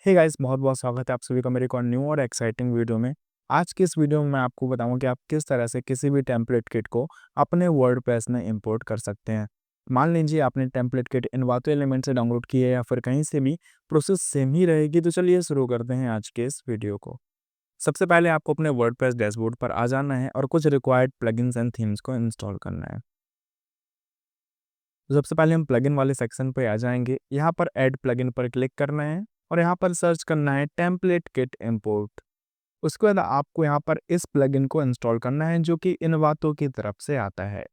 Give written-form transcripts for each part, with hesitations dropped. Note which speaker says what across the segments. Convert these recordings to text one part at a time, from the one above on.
Speaker 1: Hey guys, बहुत-बहुत स्वागत है आप सभी का मेरे एक और न्यू और एक्साइटिंग वीडियो में। आज की इस वीडियो में मैं आपको बताऊँगा कि आप किस तरह से किसी भी टेम्पलेट किट को अपने वर्डप्रेस में इंपोर्ट कर सकते हैं। मान लीजिए आपने टेम्पलेट किट इन्वातो एलिमेंट से डाउनलोड की है या फिर कहीं से भी, प्रोसेस सेम ही रहेगी। तो चलिए शुरू करते हैं आज के इस वीडियो को। सबसे पहले आपको अपने वर्डप्रेस डैशबोर्ड पर आ जाना है और कुछ रिक्वायर्ड प्लगइन्स एंड थीम्स को इंस्टॉल करना है। तो सबसे पहले हम प्लगइन वाले सेक्शन पे आ जाएँगे। यहाँ पर ऐड प्लगइन पर क्लिक करना है और यहाँ पर सर्च करना है टेम्पलेट किट इंपोर्ट। उसके बाद आपको यहाँ पर इस प्लगइन को इंस्टॉल करना है जो कि इन्वातो की तरफ से आता है।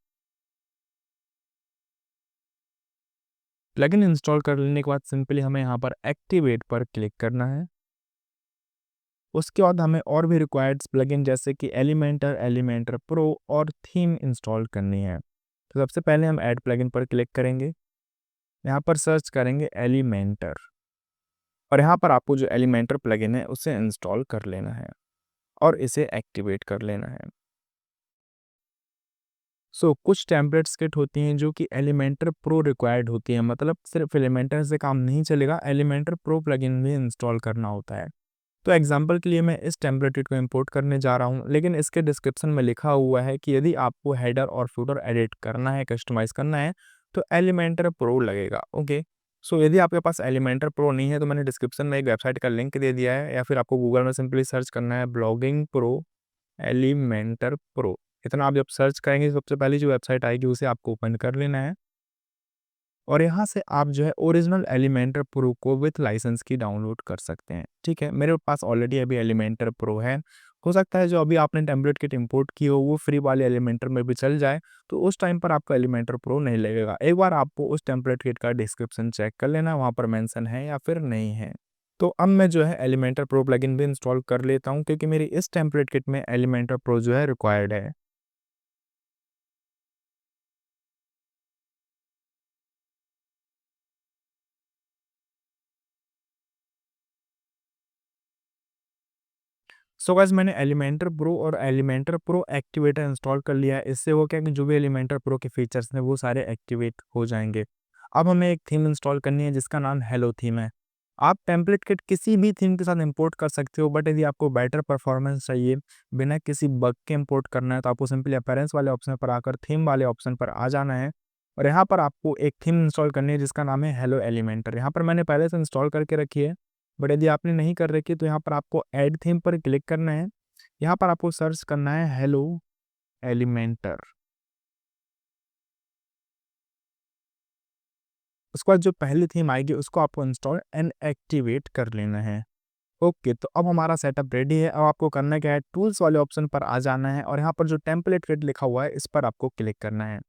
Speaker 1: प्लगइन इंस्टॉल कर लेने के बाद सिंपली हमें यहाँ पर एक्टिवेट पर क्लिक करना है। उसके बाद हमें और भी रिक्वायर्ड प्लगइन जैसे कि एलिमेंटर, एलिमेंटर प्रो और थीम इंस्टॉल करनी है। तो सबसे पहले हम ऐड प्लगइन पर क्लिक करेंगे। यहाँ पर सर्च करेंगे एलिमेंटर और यहाँ पर आपको जो एलिमेंटर प्लगइन है उसे इंस्टॉल कर लेना है और इसे एक्टिवेट कर लेना है। कुछ टेम्पलेट्स किट होती हैं जो कि एलिमेंटर प्रो रिक्वायर्ड होती है, मतलब सिर्फ एलिमेंटर से काम नहीं चलेगा, एलिमेंटर प्रो प्लगइन भी इंस्टॉल करना होता है। तो एग्जांपल के लिए मैं इस टेम्पलेट किट को इंपोर्ट करने जा रहा हूँ, लेकिन इसके डिस्क्रिप्शन में लिखा हुआ है कि यदि आपको हेडर और फुटर एडिट करना है, कस्टमाइज करना है, तो एलिमेंटर प्रो लगेगा। ओके, यदि आपके पास एलिमेंटर प्रो नहीं है तो मैंने डिस्क्रिप्शन में एक वेबसाइट का लिंक दे दिया है, या फिर आपको गूगल में सिंपली सर्च करना है ब्लॉगिंग प्रो एलिमेंटर प्रो। इतना आप जब सर्च करेंगे सबसे पहली जो वेबसाइट आएगी उसे आपको ओपन कर लेना है और यहाँ से आप जो है ओरिजिनल एलिमेंटर प्रो को विथ लाइसेंस की डाउनलोड कर सकते हैं। ठीक है, मेरे पास ऑलरेडी अभी एलिमेंटर प्रो है। हो सकता है जो अभी आपने टेम्पलेट किट इंपोर्ट की हो वो फ्री वाले एलिमेंटर में भी चल जाए, तो उस टाइम पर आपका एलिमेंटर प्रो नहीं लगेगा। एक बार आपको उस टेम्पलेट किट का डिस्क्रिप्शन चेक कर लेना, वहाँ पर मेंशन है या फिर नहीं है। तो अब मैं जो है एलिमेंटर प्रो प्लगइन भी इंस्टॉल कर लेता हूँ क्योंकि मेरी इस टेम्पलेट किट में एलिमेंटर प्रो जो है रिक्वायर्ड है। गाइस, मैंने एलिमेंटर प्रो और एलिमेंटर प्रो एक्टिवेटर इंस्टॉल कर लिया है। इससे वो क्या है कि जो भी एलिमेंटर प्रो के फीचर्स हैं वो सारे एक्टिवेट हो जाएंगे। अब हमें एक थीम इंस्टॉल करनी है जिसका नाम हेलो थीम है। आप टेम्पलेट किट किसी भी थीम के साथ इंपोर्ट कर सकते हो, बट यदि आपको बेटर परफॉर्मेंस चाहिए, बिना किसी बग के इंपोर्ट करना है, तो आपको सिंपली अपीयरेंस वाले ऑप्शन पर आकर थीम वाले ऑप्शन पर आ जाना है और यहाँ पर आपको एक थीम इंस्टॉल करनी है जिसका नाम है हेलो एलिमेंटर। यहाँ पर मैंने पहले से इंस्टॉल करके रखी है, बट यदि आपने नहीं कर रखी तो यहाँ पर आपको ऐड थीम पर क्लिक करना है। यहाँ पर आपको सर्च करना है हेलो एलिमेंटर। उसके बाद जो पहली थीम आएगी उसको आपको इंस्टॉल एंड एक्टिवेट कर लेना है। ओके, तो अब हमारा सेटअप रेडी है। अब आपको करना क्या है, टूल्स वाले ऑप्शन पर आ जाना है और यहाँ पर जो टेम्पलेट किट लिखा हुआ है इस पर आपको क्लिक करना है।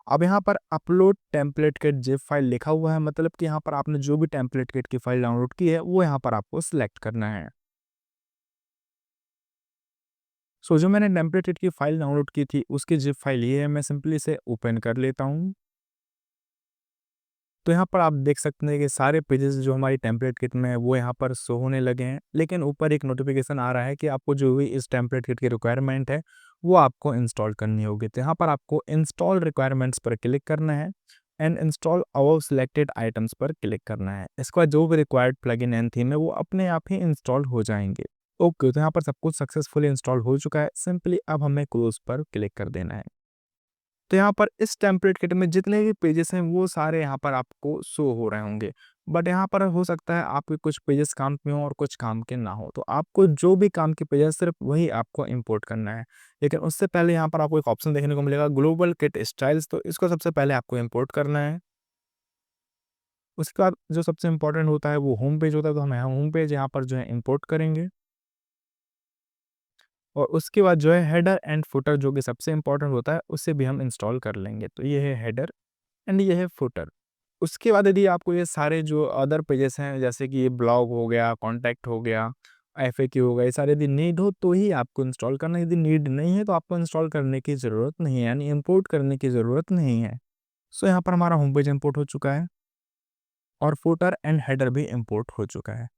Speaker 1: अब यहाँ पर upload template kit zip file लिखा हुआ है, मतलब कि यहाँ पर आपने जो भी टेम्पलेट किट की फाइल डाउनलोड की है वो यहाँ पर आपको सिलेक्ट करना है। जो मैंने टेम्पलेट किट की फाइल डाउनलोड की थी उसकी जिप फाइल ये है, मैं सिंपली इसे ओपन कर लेता हूँ। तो यहाँ पर आप देख सकते हैं कि सारे पेजेस जो हमारी टेम्पलेट किट में है वो यहाँ पर शो होने लगे हैं, लेकिन ऊपर एक नोटिफिकेशन आ रहा है कि आपको जो भी इस टेम्पलेट किट की रिक्वायरमेंट है वो आपको इंस्टॉल करनी होगी। तो यहाँ पर आपको इंस्टॉल रिक्वायरमेंट्स पर क्लिक करना है and install above selected items पर क्लिक करना है। इसके बाद जो भी रिक्वायर्ड प्लगइन एंड थीम है वो अपने आप ही इंस्टॉल हो जाएंगे। ओके, तो यहाँ पर सब कुछ सक्सेसफुली इंस्टॉल हो चुका है। सिंपली अब हमें क्लोज पर क्लिक कर देना है। तो यहाँ पर इस टेम्पलेट किट में जितने भी पेजेस हैं वो सारे यहाँ पर आपको शो हो रहे होंगे, बट यहाँ पर हो सकता है आपके कुछ पेजेस काम के हों और कुछ काम के ना हो, तो आपको जो भी काम के पेजेस सिर्फ वही आपको इंपोर्ट करना है। लेकिन उससे पहले यहाँ पर आपको एक ऑप्शन देखने को मिलेगा ग्लोबल किट स्टाइल्स, तो इसको सबसे पहले आपको इंपोर्ट करना है। उसके बाद जो सबसे इंपॉर्टेंट होता है वो होम पेज होता है, तो हम यहाँ होम पेज यहाँ पर जो है इंपोर्ट करेंगे और उसके बाद जो है हेडर एंड फुटर जो कि सबसे इंपॉर्टेंट होता है उसे भी हम इंस्टॉल कर लेंगे। तो ये है हेडर एंड ये है फुटर। उसके बाद यदि आपको ये सारे जो अदर पेजेस हैं जैसे कि ये ब्लॉग हो गया, कॉन्टैक्ट हो गया, एफएक्यू हो गया, ये सारे यदि नीड हो तो ही आपको इंस्टॉल करना है। यदि नीड नहीं है तो आपको इंस्टॉल करने की ज़रूरत नहीं है, यानी इंपोर्ट करने की ज़रूरत नहीं है। यहाँ पर हमारा होम पेज इंपोर्ट हो चुका है और फुटर एंड हेडर भी इंपोर्ट हो चुका है।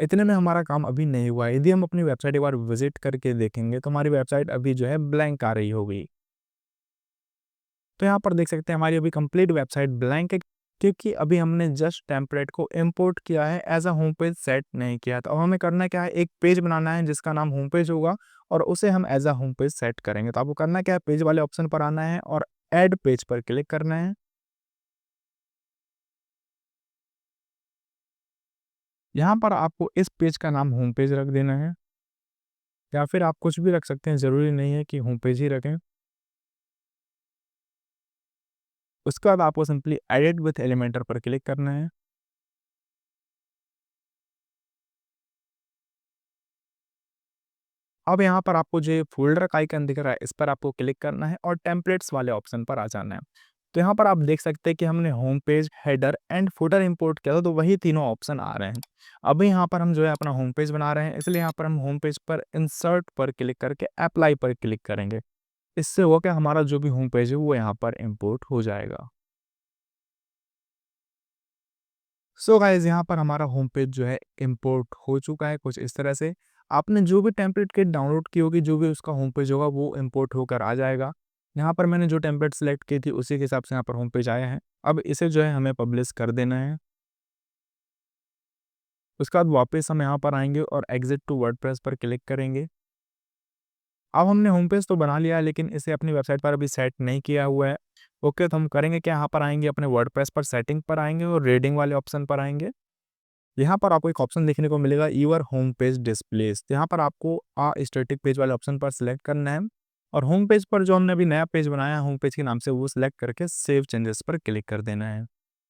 Speaker 1: इतने में हमारा काम अभी नहीं हुआ है। यदि हम अपनी वेबसाइट एक बार विजिट करके देखेंगे तो हमारी वेबसाइट अभी जो है ब्लैंक आ रही होगी। तो यहाँ पर देख सकते हैं हमारी अभी कंप्लीट वेबसाइट ब्लैंक है। क्योंकि अभी हमने जस्ट टेम्पलेट को इंपोर्ट किया है, as a home page set नहीं किया। तो अब हमें करना क्या है, एक पेज बनाना है जिसका नाम होम पेज होगा और उसे हम as a home page set करेंगे। तो आपको करना क्या है, पेज वाले ऑप्शन पर आना है और ऐड पेज पर क्लिक करना है। यहाँ पर आपको इस पेज का नाम होम पेज रख देना है, या फिर आप कुछ भी रख सकते हैं, ज़रूरी नहीं है कि होम पेज ही रखें। उसके बाद आपको सिंपली एडिट विथ एलिमेंटर पर क्लिक करना है। अब यहाँ पर आपको जो ये फ़ोल्डर का आइकन दिख रहा है, इस पर आपको क्लिक करना है और टेम्पलेट्स वाले ऑप्शन पर आ जाना है। तो यहाँ पर आप देख सकते हैं कि हमने home page, header and footer import किया था, तो वही तीनों ऑप्शन आ रहे हैं। अभी यहाँ पर हम जो है अपना होम पेज बना रहे हैं, इसलिए यहाँ पर हम होम पेज पर इंसर्ट पर क्लिक करके अप्लाई पर क्लिक करेंगे। इससे होगा क्या, हमारा जो भी होम पेज है वो यहाँ पर इंपोर्ट हो जाएगा। सो गाइस, यहाँ पर हमारा होम पेज जो है इंपोर्ट हो चुका है कुछ इस तरह से। आपने जो भी टेम्पलेट किट डाउनलोड की होगी, जो भी उसका होम पेज होगा वो इंपोर्ट होकर आ जाएगा। यहाँ पर मैंने जो टेम्पलेट सेलेक्ट की थी उसी के हिसाब से यहाँ पर होम पेज आया है। अब इसे जो है हमें पब्लिश कर देना है। उसके बाद वापस हम यहाँ पर आएंगे और एग्जिट टू वर्डप्रेस पर क्लिक करेंगे। अब हमने होम पेज तो बना लिया है, लेकिन इसे अपनी वेबसाइट पर अभी सेट नहीं किया हुआ है। ओके, तो हम करेंगे क्या, यहाँ पर आएंगे, अपने वर्डप्रेस पर सेटिंग पर आएंगे और रीडिंग वाले ऑप्शन पर आएंगे। यहाँ पर आपको एक ऑप्शन देखने को मिलेगा, यूर होम पेज डिस्प्लेस। यहाँ पर आपको स्टैटिक पेज वाले ऑप्शन पर सिलेक्ट करना है और होम पेज पर जो हमने अभी नया पेज बनाया है होम पेज के नाम से, वो सिलेक्ट करके सेव चेंजेस पर क्लिक कर देना है।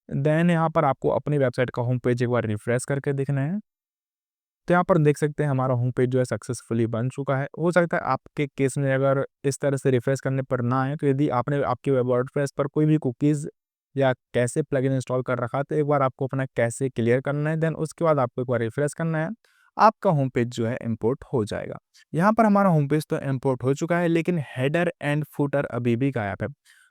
Speaker 1: देन यहाँ पर आपको अपनी वेबसाइट का होम पेज एक बार रिफ्रेश करके देखना है। तो यहाँ पर देख सकते हैं हमारा होम पेज जो है सक्सेसफुली बन चुका है। हो सकता है आपके केस में अगर इस तरह से रिफ्रेश करने पर ना आए, तो यदि आपने आपके वर्डप्रेस पर कोई भी कुकीज़ या कैसे प्लगइन इंस्टॉल कर रखा है, तो एक बार आपको अपना कैसे क्लियर करना है, देन उसके बाद आपको एक बार रिफ्रेश करना है। आपका होम पेज जो है इंपोर्ट हो जाएगा। यहाँ पर हमारा होम पेज तो इंपोर्ट हो चुका है, लेकिन हेडर एंड फुटर अभी भी गायब है।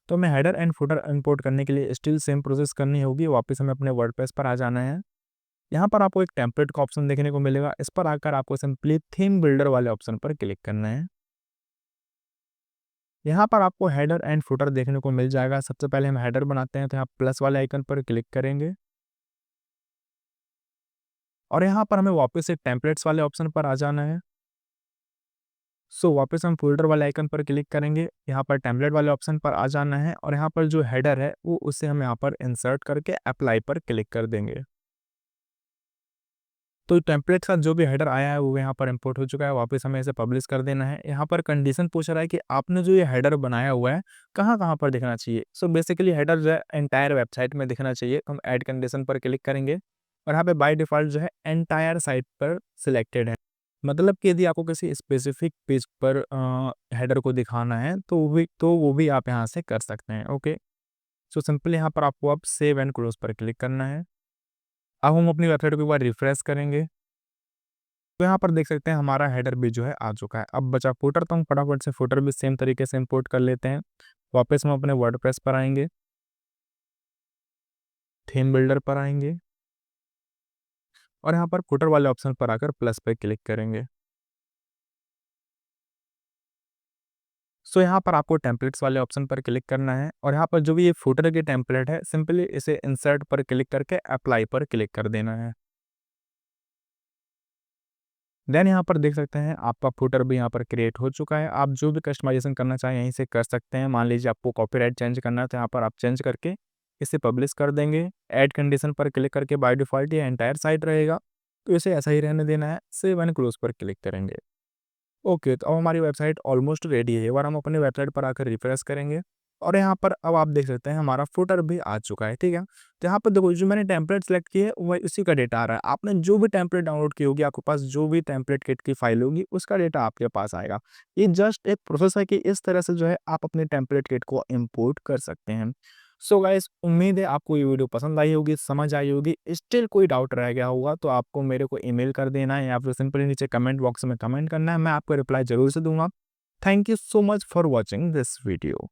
Speaker 1: तो हमें हेडर एंड फुटर इंपोर्ट करने के लिए स्टिल सेम प्रोसेस करनी होगी। वापस हमें अपने वर्डप्रेस पर आ जाना है। यहाँ पर आपको एक टेम्पलेट का ऑप्शन देखने को मिलेगा। इस पर आकर आपको सिंपली थीम बिल्डर वाले ऑप्शन पर क्लिक करना है। यहाँ पर आपको हेडर एंड फुटर देखने को मिल जाएगा। सबसे पहले हम हेडर बनाते हैं, तो यहाँ प्लस वाले आइकन पर क्लिक करेंगे और यहाँ पर हमें वापस से टेम्पलेट्स वाले ऑप्शन पर आ जाना है। सो वापस हम फोल्डर वाले आइकन पर क्लिक करेंगे, यहाँ पर टेम्पलेट वाले ऑप्शन पर आ जाना है और यहाँ पर जो हेडर है वो उसे हम यहाँ पर इंसर्ट करके अप्लाई पर क्लिक कर देंगे। तो टेम्पलेट का जो भी हेडर आया है वो यहाँ पर इंपोर्ट हो चुका है। वापस हमें इसे पब्लिश कर देना है। यहाँ पर कंडीशन पूछ रहा है कि आपने जो ये हेडर बनाया हुआ है कहाँ-कहाँ पर दिखना चाहिए। सो बेसिकली हेडर जो है एंटायर वेबसाइट में दिखना चाहिए। हम ऐड कंडीशन पर क्लिक करेंगे और यहाँ पे बाय डिफ़ॉल्ट जो है एंटायर साइट पर सिलेक्टेड है। मतलब कि यदि आपको किसी स्पेसिफिक पेज पर हेडर को दिखाना है तो वो भी आप यहाँ से कर सकते हैं। ओके, सो सिंपली यहाँ पर आपको अब सेव एंड क्लोज पर क्लिक करना है। अब हम अपनी वेबसाइट को एक बार रिफ्रेश करेंगे। तो यहाँ पर देख सकते हैं हमारा हेडर भी जो है आ चुका है। अब बचा फुटर, तो हम फटाफट से फुटर भी सेम तरीके से इंपोर्ट कर लेते हैं। वापस हम अपने वर्डप्रेस पर आएंगे, थीम बिल्डर पर आएंगे और यहाँ पर फुटर वाले ऑप्शन पर आकर प्लस पे क्लिक करेंगे। सो यहाँ पर आपको टेम्पलेट्स वाले ऑप्शन पर क्लिक करना है और यहाँ पर जो भी ये फुटर की टेम्पलेट है, सिंपली इसे इंसर्ट पर क्लिक करके अप्लाई पर क्लिक कर देना है। देन यहाँ पर देख सकते हैं आपका फुटर भी यहाँ पर क्रिएट हो चुका है। आप जो भी कस्टमाइजेशन करना चाहें यहीं से कर सकते हैं। मान लीजिए आपको कॉपीराइट चेंज करना है, तो यहाँ पर आप चेंज करके इसे पब्लिश कर देंगे। ऐड कंडीशन पर क्लिक करके बाय डिफ़ॉल्ट ये एंटायर साइट रहेगा, तो इसे ऐसा ही रहने देना है। सेव एंड क्लोज पर क्लिक करेंगे। ओके, तो अब हमारी वेबसाइट ऑलमोस्ट रेडी है। एक बार हम अपने वेबसाइट पर आकर रिफ्रेश करेंगे और यहाँ पर अब आप देख सकते हैं हमारा फुटर भी आ चुका है, ठीक है। तो यहाँ पर देखो, जो मैंने टेम्पलेट सेलेक्ट की है वही उसी का डेटा आ रहा है। आपने जो भी टेम्पलेट डाउनलोड की होगी, आपके पास जो भी टेम्पलेट किट की फाइल होगी, उसका डेटा आपके पास आएगा। ये जस्ट एक प्रोसेस है कि इस तरह से जो है आप अपने टेम्पलेट किट को इम्पोर्ट कर सकते हैं। सो गाइस, उम्मीद है आपको ये वीडियो पसंद आई होगी, समझ आई होगी। स्टिल कोई डाउट रह गया होगा तो आपको मेरे को ईमेल कर देना है या फिर सिंपली नीचे कमेंट बॉक्स में कमेंट करना है। मैं आपको रिप्लाई ज़रूर से दूँगा। Thank you so much for watching this video.